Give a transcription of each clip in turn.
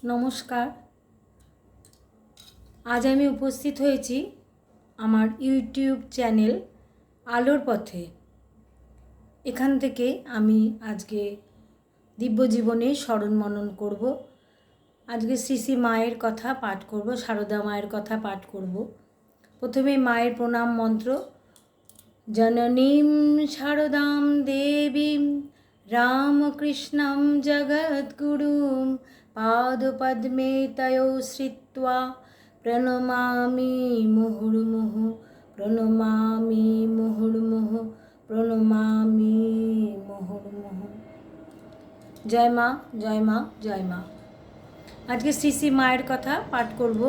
নমস্কার। আজ আমি উপস্থিত হয়েছি আমার ইউটিউব চ্যানেল আলোর পথে। এখান থেকে আমি আজকে দিব্যজীবনের স্মরণ মনন করব। আজকে শ্রী শ্রী মায়ের কথা পাঠ করব, সারদা মায়ের কথা পাঠ করব। প্রথমে মায়ের প্রণাম মন্ত্র। জননীম শারদাম দেবীম রামকৃষ্ণম জগদ্গুরুম পাদপদ্মে তয়ো শ্রিত্বা প্রণমামি মুহুর্মুহু প্রণমামি মুহুর্মুহু প্রণমামি মুহুর্মুহু। জয় মা, জয় মা, জয় মা। আজকে শ্রী শ্রী মায়ের কথা পাঠ করব।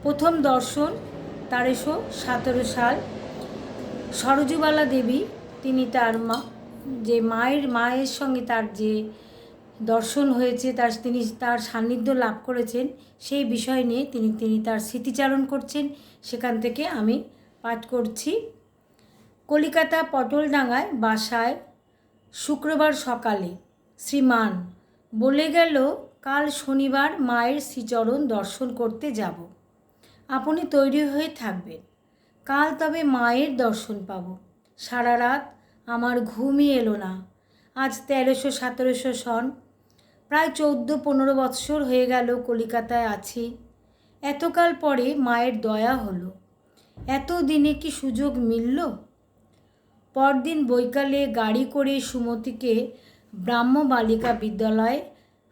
প্রথম দর্শন 1317 সাল। সরজুবালা দেবী তিনি তার মায়ের সঙ্গে তার যে দর্শন হয়েছে, তিনি তার সান্নিধ্য লাভ করেছেন, সেই বিষয় নিয়ে তিনি তার স্মৃতিচারণ করছেন। সেখান থেকে আমি পাঠ করছি। কলিকাতা পটলডাঙ্গায় বাসায় শুক্রবার সকালে শ্রীমান বলে গেল, কাল শনিবার মায়ের শ্রীচরণ দর্শন করতে যাব। আপনি তৈরি হয়ে থাকবেন, কাল তবে মায়ের দর্শন পাব। সারা রাত আমার ঘুমই এলো না। আজ 1300-1700 সন, প্রায় 14-15 বৎসর হয়ে গেল কলিকাতায় আছি। এতকাল পরে মায়ের দয়া হলো। এত দিনে কি সুযোগ মিলল? পরদিন বৈকালে গাড়ি করে সুমতিকে ব্রাহ্ম বালিকা বিদ্যালয়ে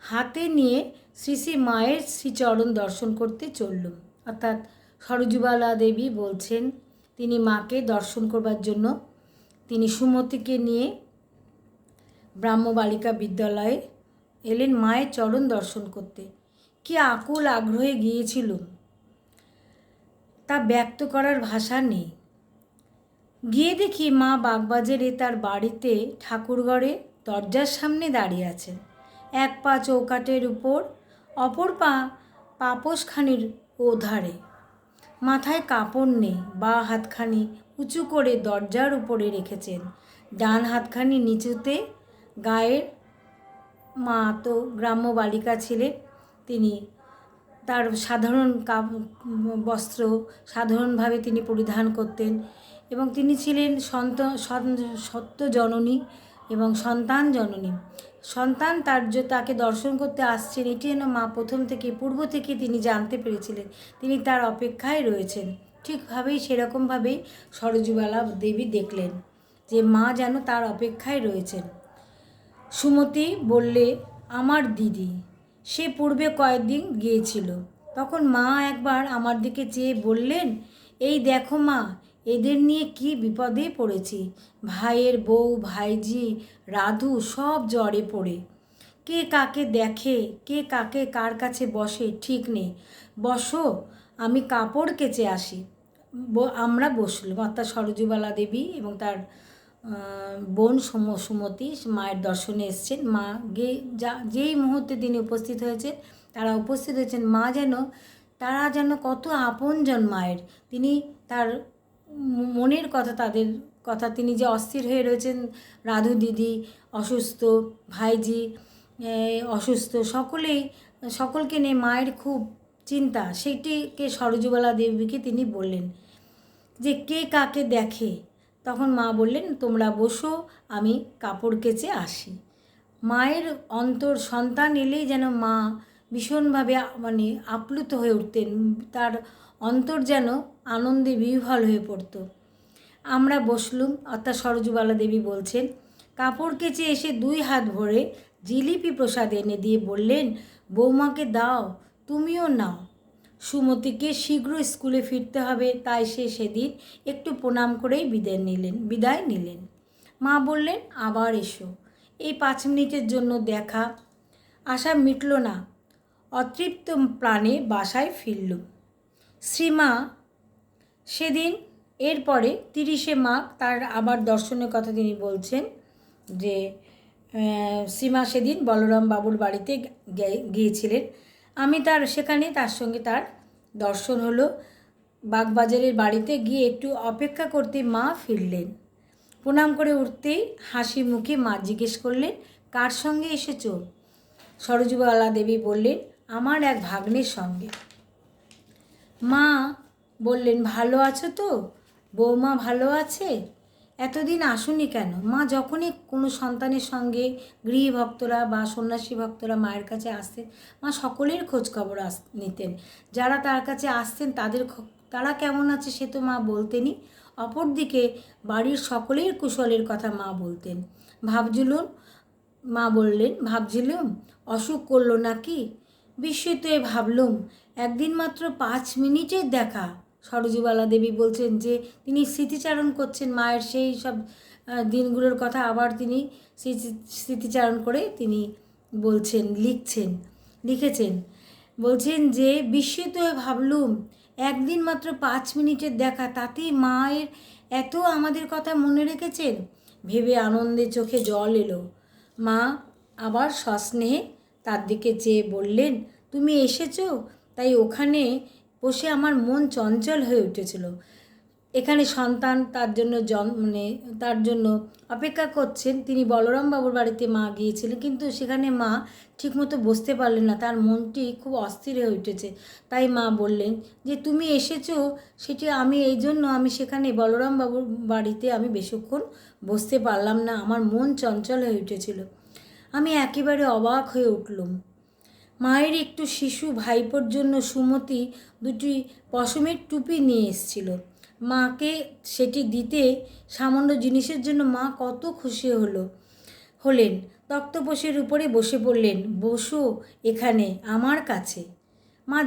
হাতে নিয়ে শ্রী শ্রী মায়ের শ্রীচরণ দর্শন করতে চললুম। অর্থাৎ সরজুবালা দেবী বলছেন, তিনি মাকে দর্শন করবার জন্য তিনি সুমতিকে নিয়ে ব্রাহ্ম বালিকা বিদ্যালয়ে এলেন মায়ের চরণ দর্শন করতে। কি আকুল আগ্রহে গিয়েছিলুম, তা ব্যক্ত করার ভাষা নেই। গিয়ে দেখি মা বাগবাজারে তার বাড়িতে ঠাকুরঘরে দরজার সামনে দাঁড়িয়ে আছেন। এক পা চৌকাঠের উপর, অপর পা পাপোশখানির ওধারে। মাথায় কাপড় নেই, বাঁ হাতখানি উঁচু করে দরজার উপরে রেখেছেন, ডান হাতখানি নিচুতে। গায়ের মা তো গ্রাম্য বালিকা ছিলেন, তিনি তার সাধারণ বস্ত্র সাধারণভাবে তিনি পরিধান করতেন এবং তিনি ছিলেন সত্য জননী এবং সন্তান জননী। সন্তান তাকে দর্শন করতে আসছেন, এটি যেন মা প্রথম থেকে পূর্ব থেকে তিনি জানতে পেরেছিলেন। তিনি তার অপেক্ষায় রয়েছেন। ঠিকভাবেই সেরকমভাবেই সরজুবালা দেবী দেখলেন যে মা যেন তার অপেক্ষায় রয়েছেন। সুমতি বললে, আমার দিদি, সে পূর্বে কয়েকদিন গিয়েছিল। তখন মা একবার আমার দিকে চেয়ে বললেন, এই দেখো মা, এদের নিয়ে কি বিপদে পড়েছি। ভাইয়ের বউ, ভাইজি, রাধু সব জ্বরে পড়ে। কে কাকে দেখে, কে কাকে কার কাছে বসে ঠিক নেই। বসো, আমি কাপড় কেচে আসি। আমরা বসলাম। অর্থাৎ সরজুবালা দেবী এবং তার বোন সুমতি মায়ের দর্শনে এসছেন। মা যেই মুহূর্তে তিনি উপস্থিত হয়েছেন, তারা উপস্থিত হয়েছেন, তারা যেন কত আপনজন মায়ের। তিনি তার মনের কথা, তাদের কথা, তিনি যে অস্থির হয়ে রয়েছেন, রাধু দিদি অসুস্থ, ভাইজি অসুস্থ, সকলকে নিয়ে মায়ের খুব চিন্তা। সেইটিকে সরজুবালা দেবীকে তিনি বললেন যে কে কাকে দেখে। তখন মা বললেন, তোমরা বসো, আমি কাপড় কেচে আসি। মায়ের অন্তর, সন্তান এলেই যেন মা ভীষণভাবে আপ্লুত হয়ে উঠতেন, তার অন্তর যেন আনন্দে বিহ্বল হয়ে পড়ত। আমরা বসলুম। অর্থাৎ সরজুবালা দেবী বলছেন, কাপড় কেচে এসে 2 হাত ভরে জিলিপি প্রসাদ এনে দিয়ে বললেন, বৌমাকে দাও, তুমিও নাও। সুমতিকে শীঘ্র স্কুলে ফিরতে হবে, তাই সে সেদিন একটু প্রণাম করেই বিদায় নিলেন। মা বললেন, আবার এসো। এই 5 মিনিটের জন্য দেখা। আশা মিটল না। অতৃপ্ত প্রাণে বাসায় ফিরলুম। শ্রীমা সেদিন, এরপরে 30শে মাঘ তার আবার দর্শনের কথা তিনি বলছেন যে শ্রীমা সেদিন বলরাম বাবুর বাড়িতে গিয়েছিলেন। আমি সেখানে তার সঙ্গে তার দর্শন হলো। বাগবাজারের বাড়িতে গিয়ে একটু অপেক্ষা করতে মা ফিরলেন। প্রণাম করে উঠতেই হাসি মুখে মা জিজ্ঞেস করলেন, কার সঙ্গে এসেছো? সরজুবালা দেবী বললেন, আমার এক ভাগ্নের সঙ্গে। মা বললেন, ভালো আছো তো? বৌমা ভালো আছে? এতদিন আসুনি কেন? মা যখনই কোনো সন্তানের সঙ্গে গৃহী ভক্তরা বা সন্ন্যাসী ভক্তরা মায়ের কাছে আসতেন, মা সকলের খোঁজখবর নিতেন। যারা তার কাছে আসতেন তারা কেমন আছে সে তো মা বলতেনই, অপরদিকে বাড়ির সকলের কুশলের কথা মা বলতেন। ভাবছিলুম অসুখ করলো নাকি? বিস্মিত হয়ে ভাবলুম, একদিন মাত্র 5 মিনিটের দেখা। সরোজবালা দেবী বলছেন যে তিনি স্মৃতিচারণ করছেন মায়ের সেই সব দিনগুলোর কথা, আবার তিনি স্মৃতিচারণ করে তিনি বলছেন, লিখেছেন। বলছেন যে বিস্মিত হয়ে ভাবলুম, একদিন মাত্র 5 মিনিটের দেখা, তাতেই মায়ের এত আমাদের কথা মনে রেখেছেন। ভেবে আনন্দে চোখে জল এলো। মা আবার সস্নেহে তার দিকে চেয়ে বললেন, তুমি এসেছো, তাই ওখানে বসে আমার মন চঞ্চল হয়ে উঠেছিল। এখানে সন্তান তার জন্য অপেক্ষা করছেন। তিনি বলরামবাবুর বাড়িতে মা গিয়েছিলেন, কিন্তু সেখানে মা ঠিকমতো বসতে পারলেন না, তার মনটি খুব অস্থির হয়ে উঠেছে। তাই মা বললেন যে তুমি এসেছো, সেটি আমি সেখানে বলরামবাবুর বাড়িতে আমি বেশিক্ষণ বসতে পারলাম না, আমার মন চঞ্চল হয়ে উঠেছিল। আমি একেবারে অবাক হয়ে উঠলুম। মায়ের একটু শিশু ভাইপোর জন্য সুমতি 2টি পশমের টুপি নিয়ে এসেছিল। মাকে সেটি দিতে সামান্য জিনিসের জন্য মা কত খুশি হলেন। তক্তপোষের উপরে বসে পড়লেন। বসো এখানে আমার কাছে। মা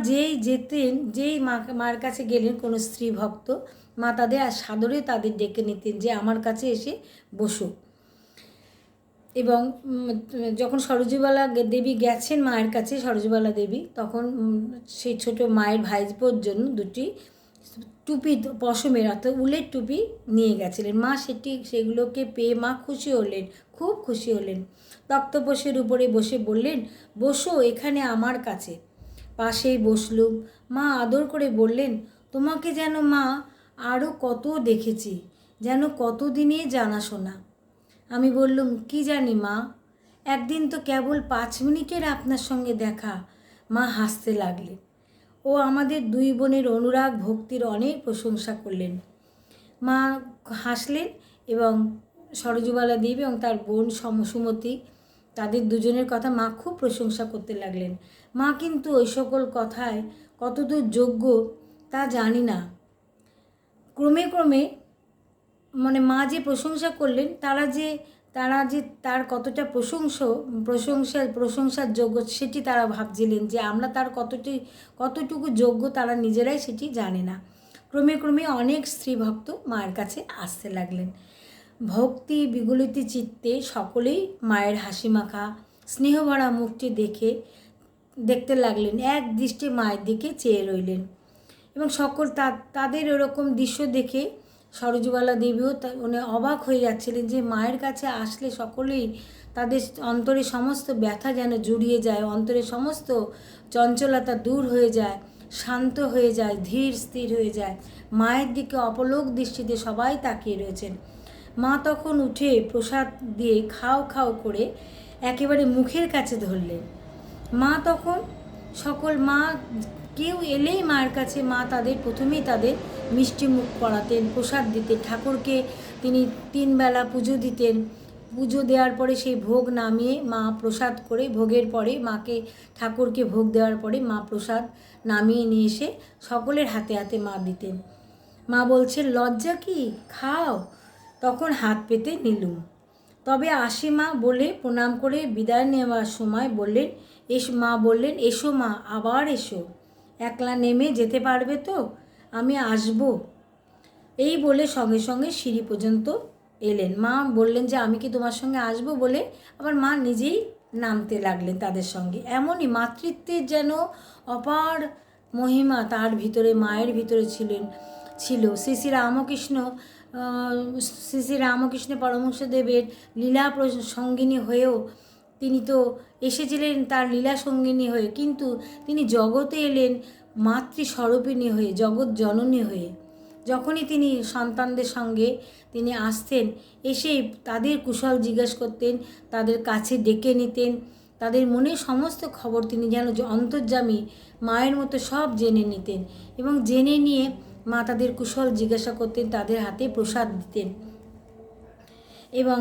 যেই মার কাছে গেলেন কোনো স্ত্রী ভক্ত, মা তাদের সাদরে ডেকে নিতেন যে আমার কাছে এসে বসো। এবং যখন সরোজবালা দেবী গেছেন মায়ের কাছে, সরোজবালা দেবী তখন সেই ছোট মায়ের ভাইপোর জন্য 2টি টুপি, পশমের অর্থাৎ উলের টুপি নিয়ে গেছিলেন। মা সেগুলোকে পেয়ে মা খুব খুশি হলেন। তক্তপোষের উপরে বসে বললেন, বসো এখানে আমার কাছে। পাশেই বসলুম। মা আদর করে বললেন, তোমাকে যেন মা আরও কত দেখেছি, যেন কতদিনে জানাশোনা। আমি বললুম, কি জানি মা, একদিন তো কেবল 5 মিনিটের আপনার সঙ্গে দেখা। মা হাসতে লাগলেন। ও আমাদের 2 বোনের অনুরাগ ভক্তির অনেক প্রশংসা করলেন। মা হাসলেন এবং সরোজবালা দেবী এবং তার বোন সুমতি, তাদের দুজনের কথা মা খুব প্রশংসা করতে লাগলেন। মা কিন্তু ওই সকল কথায় কতদূর যোগ্য তা জানি না। ক্রমে ক্রমে মা যে প্রশংসা করলেন, তারা যে তার কতটা প্রশংসার যোগ্য সেটি তারা ভাবছিলেন যে আমরা তার কতটুকু যোগ্য তারা নিজেরাই সেটি জানে না। ক্রমে ক্রমে অনেক স্ত্রী ভক্ত মায়ের কাছে আসতে লাগলেন। ভক্তি বিগলিত চিত্তে সকলেই মায়ের হাসিমাখা স্নেহভরা মুখটি দেখতে লাগলেন, এক দৃষ্টে মায়ের দিকে চেয়ে রইলেন। এবং তাদের ওরকম দৃশ্য দেখে সরোজবালা দেবীও অবাক হয়ে যাচ্ছিলেন যে মায়ের কাছে আসলে সকলেই তাদের অন্তরে সমস্ত ব্যথা যেন জুড়িয়ে যায়, অন্তরে সমস্ত চঞ্চলতা দূর হয়ে যায়, শান্ত হয়ে যায়, ধীর স্থির হয়ে যায়। মায়ের দিকে অপলোক দৃষ্টিতে সবাই তাকিয়ে রয়েছেন। মা তখন উঠে প্রসাদ দিয়ে খাও করে একেবারে মুখের কাছে ধরলেন। মা তখন কেউ এলেই মায়ের কাছে মা প্রথমেই তাদের মিষ্টি মুখ করাতেন, প্রসাদ দিতেন। ঠাকুরকে তিনি 3 বেলা পুজো দিতেন। পুজো দেওয়ার পরে সেই ভোগ নামিয়ে মা প্রসাদ করে, ভোগের পরে ঠাকুরকে ভোগ দেওয়ার পরে মা প্রসাদ নামিয়ে নিয়ে এসে সকলের হাতে হাতে মা দিতেন। মা বলছেন, লজ্জা কি, খাও। তখন হাত পেতে নিলুম। তবে আসি মা বলে প্রণাম করে বিদায় নেওয়ার সময় মা বললেন, এসো মা, আবার এসো। একলা নেমে যেতে পারবে তো? আমি আসবো। এই বলে সঙ্গে সঙ্গে সিঁড়ি পর্যন্ত এলেন। মা বললেন যে আমি কি তোমার সঙ্গে আসবো বলে আবার মা নিজেই নামতে লাগলেন তাদের সঙ্গে। এমনই মাতৃত্বের যেন অপার মহিমা তার ভিতরে, মায়ের ভিতরে ছিল। শ্রী শ্রী রামকৃষ্ণ পরমহংসদেবের লীলা সঙ্গিনী হয়েও তিনি তো এসেছিলেন তার লীলা সঙ্গিনী হয়ে, কিন্তু তিনি জগতে এলেন মাতৃস্বরূপিণী হয়ে, জগৎ জননী হয়ে। যখনই তিনি সন্তানদের সঙ্গে তিনি আসতেন, এসে তাদের কুশল জিজ্ঞেস করতেন, তাদের কাছে ডেকে নিতেন, তাদের মনের সমস্ত খবর তিনি যেন অন্তর্যামী মায়ের মতো সব জেনে নিতেন এবং জেনে নিয়ে মা তাদের কুশল জিজ্ঞাসা করতেন, তাদের হাতে প্রসাদ দিতেন এবং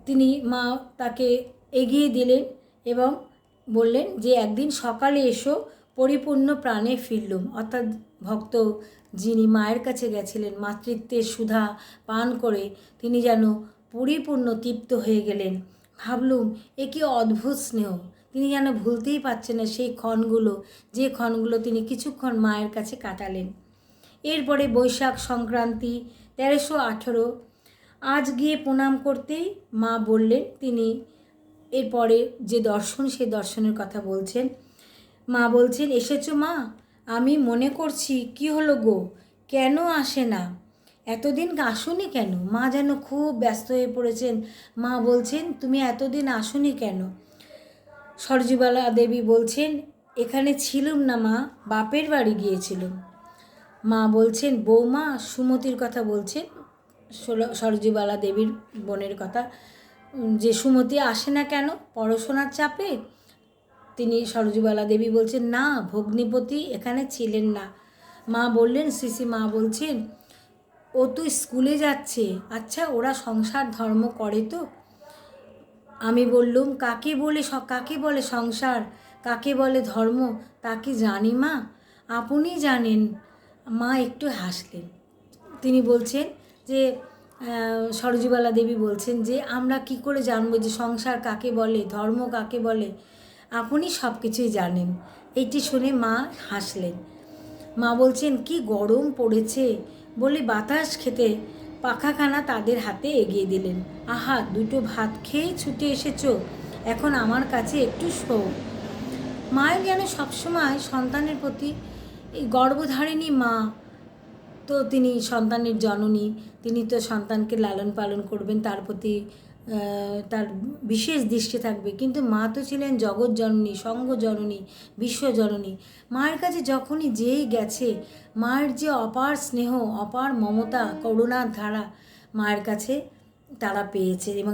তিনি মা তাকে এগিয়ে দিলেন এবং বললেন যে একদিন সকালে এসো, পরিপূর্ণ প্রাণে ফিরলুম। অর্থাৎ ভক্ত যিনি মায়ের কাছে গেছিলেন মাতৃত্বের সুধা পান করে তিনি যেন পরিপূর্ণ তৃপ্ত হয়ে গেলেন। ভাবলুম এ কি অদ্ভুত স্নেহ, তিনি যেন ভুলতেই পারছেন না সেই ক্ষণগুলো, যে ক্ষণগুলো তিনি কিছুক্ষণ মায়ের কাছে কাটালেন। এরপরে বৈশাখ সংক্রান্তি 1318। আজ গিয়ে প্রণাম করতেই মা বললেন, তিনি এরপরে যে দর্শন সেই দর্শনের কথা বলছেন। মা বলছেন, এসেছো মা? আমি মনে করছি কি হলো গো, কেন আসে না? এতদিন আসুনি কেন? মা যেন খুব ব্যস্ত হয়ে পড়েছেন। মা বলছেন, তুমি এতদিন আসুনি কেন? সরজুবালা দেবী বলছেন, এখানে ছিলুম না মা, বাপের বাড়ি গিয়েছিলুম। মা বলছেন, বৌমা সুমতির কথা বলছেন, সরজুবালা দেবীর বোনের কথা, যে সুমতি আসে না কেন পড়াশোনার চাপে? তিনি সরজুবালা দেবী বলছেন, না ভগ্নিপতি এখানে ছিলেন না। মা বললেন, শ্রী মা বলছেন, ও তো স্কুলে যাচ্ছে। আচ্ছা ওরা সংসার ধর্ম করে তো? আমি বললুম, কাকে বলে সংসার, কাকে বলে ধর্ম তা কি জানি মা? আপনি জানেন। মা একটু হাসলেন। তিনি বলছেন যে সরজুবালা দেবী বলছেন যে আমরা কি করে জানবো যে সংসার কাকে বলে, ধর্ম কাকে বলে? আপনি সব কিছুই জানেন। এইটি শুনে মা হাসলেন। মা বলছেন, কি গরম পড়েছে বলে বাতাস খেতে পাখাখানা তাদের হাতে এগিয়ে দিলেন। আহা, দুটো ভাত খেয়ে ছুটে এসেছো, এখন আমার কাছে একটু শো। মায়ের যেন সবসময় সন্তানের প্রতি, এই গর্ভধারিণী মা তো তিনি সন্তানের জননী, তিনি তো সন্তানকে লালন পালন করবেন, তার প্রতি তার বিশেষ দৃষ্টি থাকবে। কিন্তু মা তো ছিলেন জগৎ জননী, সঙ্গ জননী, বিশ্বজননী। মায়ের কাছে যখনই যেই গেছে, মায়ের যে অপার স্নেহ, অপার মমতা, করুণার ধারা মায়ের কাছে তারা পেয়েছে এবং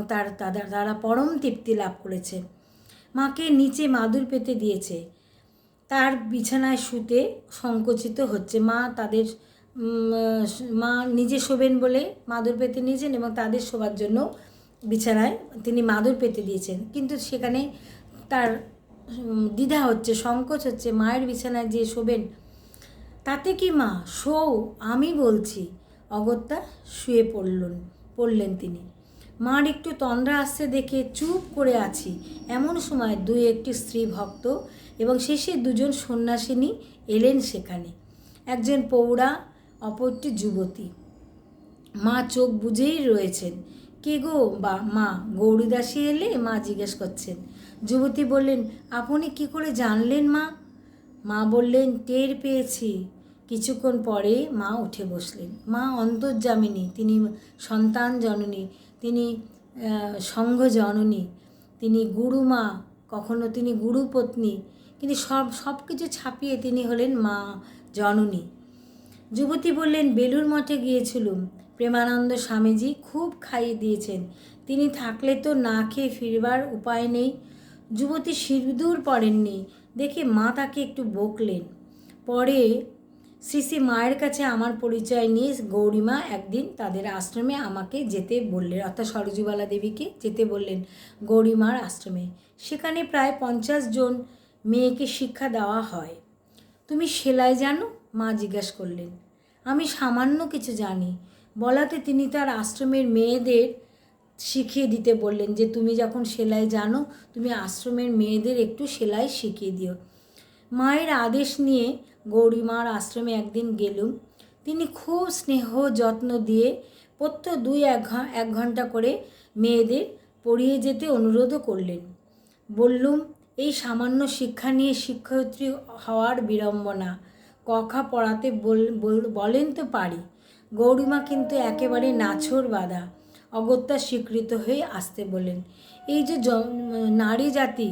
তারা পরম তৃপ্তি লাভ করেছে। মাকে নিচে মাদুর পেতে দিয়েছে, তার বিছানায় শুতে সংকুচিত হচ্ছে। মা নিজে শোবেন বলে মাদুর পেতে নিয়েছেন এবং তাদের শোবার জন্য বিছানায় তিনি মাদুর পেতে দিয়েছেন, কিন্তু সেখানে তার দ্বিধা হচ্ছে, সংকোচ হচ্ছে, মায়ের বিছানায় যে শোবেন। তাতে কি মা, শোও, আমি বলছি। অগত্যা শুয়ে পড়লেন তিনি। মার একটু তন্দ্রা আসছে দেখে চুপ করে আছি এমন সময় একটি স্ত্রী ভক্ত এবং শেষে দুজন সন্ন্যাসিনী এলেন সেখানে। একজন প্রৌঢ়া, অপরটি যুবতী। মা চোখ বুজেই রয়েছেন। কে গো বা মা? গৌরীদাসী এলে? মা জিজ্ঞেস করছেন। যুবতী বললেন, আপনি কি করে জানলেন মা? মা বললেন, টের পেয়েছি। কিছুক্ষণ পরে মা উঠে বসলেন। মা অন্তর্যামিনী, তিনি সন্তান জননী, তিনি সংঘ জননী, তিনি গুরুমা, কখনো তিনি গুরুপত্নী, কিন্তু সব কিছু ছাপিয়ে তিনি হলেন মা জননী। যুবতী বললেন, বেলুর মঠে গিয়েছিলুম, প্রেমানন্দ স্বামীজি খুব খাইয়ে দিয়েছেন, তিনি থাকলে তো না খেয়ে ফিরবার উপায় নেই। যুবতী সিঁদুর পড়েননি দেখে মা তাকে একটু বকলেন। পরে শ্রী মায়ের কাছে আমার পরিচয় নিয়ে গৌরীমা একদিন তাদের আশ্রমে আমাকে যেতে বললেন, অর্থাৎ সরজুবালা দেবীকে যেতে বললেন গৌরীমার আশ্রমে। সেখানে প্রায় 50 জন মেয়েকে শিক্ষা দেওয়া হয়। তুমি সেলাই জানো? মা জিজ্ঞেস করলেন। আমি সামান্য কিছু জানি বলাতে তিনি তার আশ্রমের মেয়েদের শিখিয়ে দিতে বললেন যে তুমি যখন সেলাই জানো, তুমি আশ্রমের মেয়েদের একটু সেলাই শিখিয়ে দিও। মায়ের আদেশ নিয়ে গৌরীমার আশ্রমে একদিন গেলুম। তিনি খুব স্নেহ যত্ন দিয়ে প্রত্যহ 2-1 ঘন্টা করে মেয়েদের পড়িয়ে যেতে অনুরোধও করলেন। বললুম, এই সামান্য শিক্ষা নিয়ে শিক্ষয়িত্রী হওয়ার বিড়ম্বনা, কখা পড়াতে বলেন তো পারি। গৌরীমা কিন্তু একেবারে নাছোড় বাঁধা, অগত্যা স্বীকৃত হয়ে আসতে বলেন। এই যে নারী জাতি,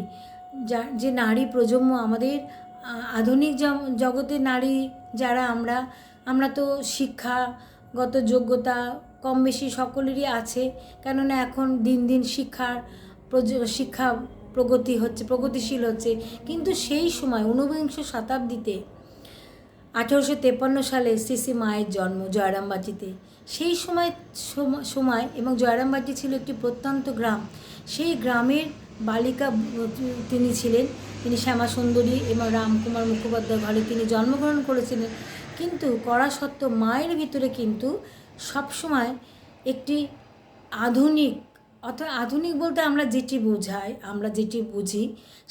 যে নারী প্রজন্ম, আমাদের আধুনিক জগতে নারী যারা আমরা তো শিক্ষাগত যোগ্যতা কম বেশি সকলেরই আছে, কেননা এখন দিন দিন শিক্ষা প্রগতি হচ্ছে, প্রগতিশীল হচ্ছে, কিন্তু সেই সময় ঊনবিংশ শতাব্দীতে 1853 সালে শ্রী মায়ের জন্ম জয়রামবাটিতে। সেই সময় এবং জয়রামবাটি ছিল একটি প্রত্যন্ত গ্রাম। সেই গ্রামের বালিকা তিনি ছিলেন। তিনি শ্যামাসুন্দরী এবং রামকুমার মুখোপাধ্যায় ঘরে তিনি জন্মগ্রহণ করেছিলেন। কিন্তু করা সত্ত্বেও মায়ের ভিতরে কিন্তু সবসময় একটি আধুনিক, অর্থাৎ আধুনিক বলতে আমরা যেটি বুঝি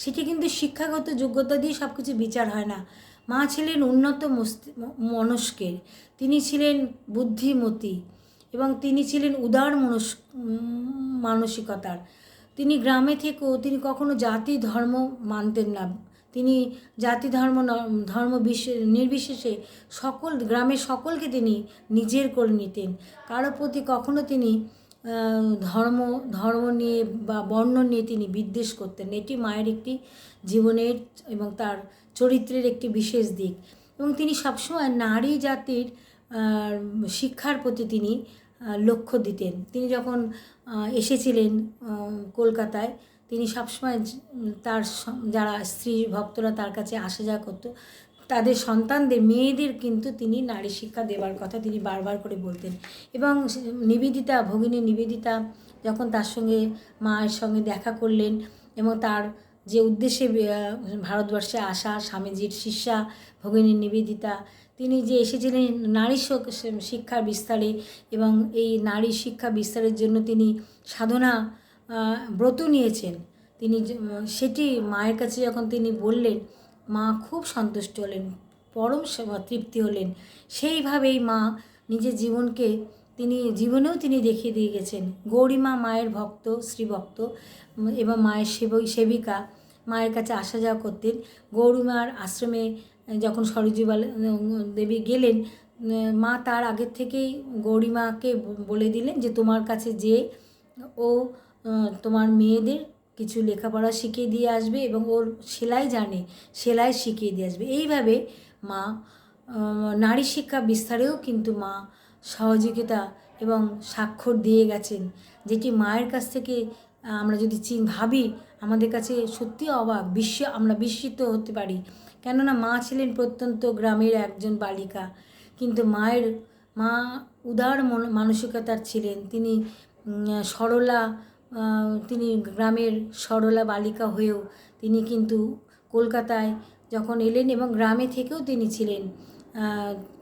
সেটি কিন্তু শিক্ষাগত যোগ্যতা দিয়ে সব কিছু বিচার হয় না। মা ছিলেন উন্নত মনস্কের, তিনি ছিলেন বুদ্ধিমতী এবং তিনি ছিলেন উদার মানসিকতার। তিনি গ্রামে থেকেও তিনি কখনো জাতি ধর্ম মানতেন না। তিনি জাতি ধর্ম নির্বিশেষে গ্রামের সকলকে তিনি নিজের করে নিতেন। কারো প্রতি কখনো তিনি ধর্ম নিয়ে বা বর্ণ নিয়ে তিনি বিদ্বেষ করতেন। এটি মায়ের একটি জীবনের এবং তার চরিত্রের একটি বিশেষ দিক। এবং তিনি সবসময় নারী জাতির শিক্ষার প্রতি তিনি লক্ষ্য দিতেন। তিনি যখন এসেছিলেন কলকাতায়, তিনি সবসময় তার যারা স্ত্রী ভক্তরা তার কাছে আসা যাওয়া করতো, তাদের সন্তানদের মেয়েদের কিন্তু তিনি নারী শিক্ষা দেওয়ার কথা তিনি বারবার করে বলতেন। এবং ভগিনী নিবেদিতা যখন তার সঙ্গে মায়ের সঙ্গে দেখা করলেন এবং তার যে উদ্দেশ্যে ভারতবর্ষে আসা স্বামীজির শিষ্যা ভগিনী নিবেদিতা, তিনি যে এসেছিলেন নারী শিক্ষার বিস্তারে এবং এই নারী শিক্ষা বিস্তারের জন্য তিনি সাধনা ব্রত নিয়েছেন। তিনি সেটি মায়ের কাছে যখন তিনি বললেন, মা খুব সন্তুষ্ট হলেন, পরম তৃপ্তি হলেন। সেইভাবেই মা নিজের জীবনেও তিনি দেখিয়ে দিয়ে গেছেন। গৌরীমা মায়ের ভক্ত, শ্রীভক্ত এবং মায়ের সেবিকা, মায়ের কাছে আসা যাওয়া করতেন। গৌরীমার আশ্রমে যখন সরযূবালা দেবী গেলেন, মা তার আগের থেকেই গৌরীমাকে বলে দিলেন যে তোমার কাছে ও তোমার মেয়েদের কিছু লেখাপড়া শিখিয়ে দিয়ে আসবে এবং ওর সেলাই শিখিয়ে দিয়ে আসবে। এইভাবে মা নারী শিক্ষা বিস্তারেও কিন্তু মা সহযোগিতা এবং স্বাক্ষর দিয়ে গেছেন, যেটি মায়ের কাছ থেকে আমরা যদি ভাবি আমাদের কাছে সত্যি অবাক, আমরা বিস্মিত হতে পারি। কেননা মা ছিলেন প্রত্যন্ত গ্রামের একজন বালিকা, কিন্তু মা উদার মানসিকতার ছিলেন। তিনি তিনি গ্রামের সরলা বালিকা হয়েও তিনি কিন্তু কলকাতায় যখন এলেন এবং গ্রামে থেকেও তিনি ছিলেন,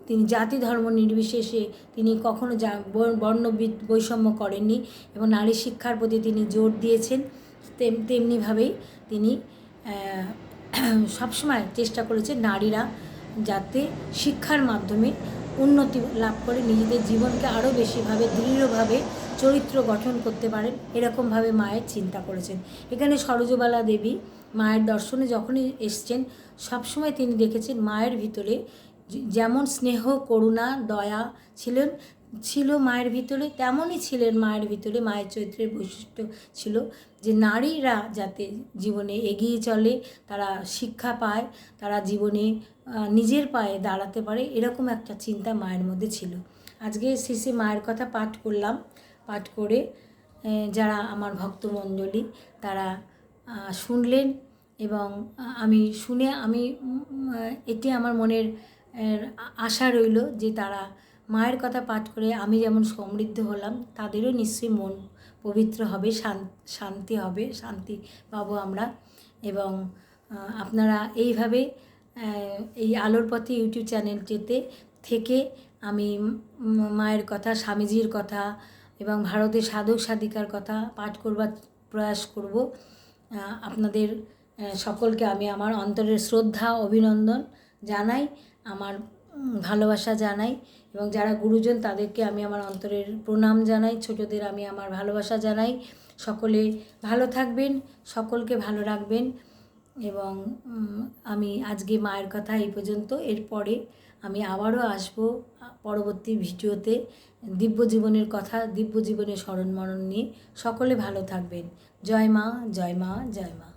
তিনি জাতি ধর্ম নির্বিশেষে তিনি কখনো বর্ণ বৈষম্য করেননি এবং নারী শিক্ষার প্রতি তিনি জোর দিয়েছেন। তেমনিভাবেই তিনি সবসময় চেষ্টা করেছেন নারীরা যাতে শিক্ষার মাধ্যমে উন্নতি লাভ করে নিজেদের জীবনকে আরও বেশিভাবে দৃঢ়ভাবে চরিত্র গঠন করতে পারেন, এরকমভাবে মায়ের চিন্তা করেছেন। এখানে সরযূবালা দেবী মায়ের দর্শনে যখনই এসছেন, সবসময় তিনি দেখেছেন মায়ের ভিতরে যেমন স্নেহ, করুণা, দয়া ছিল মায়ের ভিতরে, তেমনই ছিলেন মায়ের ভিতরে মায়ের চরিত্রের বৈশিষ্ট্য ছিল যে নারীরা যাতে জীবনে এগিয়ে চলে, তারা শিক্ষা পায়, তারা জীবনে নিজের পায়ে দাঁড়াতে পারে, এরকম একটা চিন্তা মায়ের মধ্যে ছিল। আজকে শ্রী মায়ের কথা পাঠ করে যারা আমার ভক্তমণ্ডলী তারা শুনলেন এবং এটি আমার মনের আশা রইল যে তারা মায়ের কথা পাঠ করে আমি যেমন সমৃদ্ধ হলাম, তাদেরও নিশ্চয়ই মন পবিত্র হবে, শান্তি পাবো আমরা। এবং আপনারা এইভাবে এই আলোর পথে ইউটিউব চ্যানেলটিতে থেকে আমি মায়ের কথা, স্বামীজির কথা এবং ভারতের সাধক সাধিকার কথা পাঠ করবার প্রয়াস করব। আপনাদের সকলকে আমি আমার অন্তরের শ্রদ্ধা অভিনন্দন জানাই, আমার ভালোবাসা জানাই এবং যারা গুরুজন তাদেরকে আমি আমার অন্তরের প্রণাম জানাই, ছোটদের আমি আমার ভালোবাসা জানাই। সকলে ভালো থাকবেন, সকলকে ভালো রাখবেন এবং আমি আজকে মায়ের কথা এই পর্যন্ত। এরপরে আমি আবারও আসবো পরবর্তী ভিডিওতে দিব্য জীবনের কথা, দিব্য জীবনের স্মরণ মরণ নিয়ে। সকলে ভালো থাকবেন। জয় মা, জয় মা, জয় মা।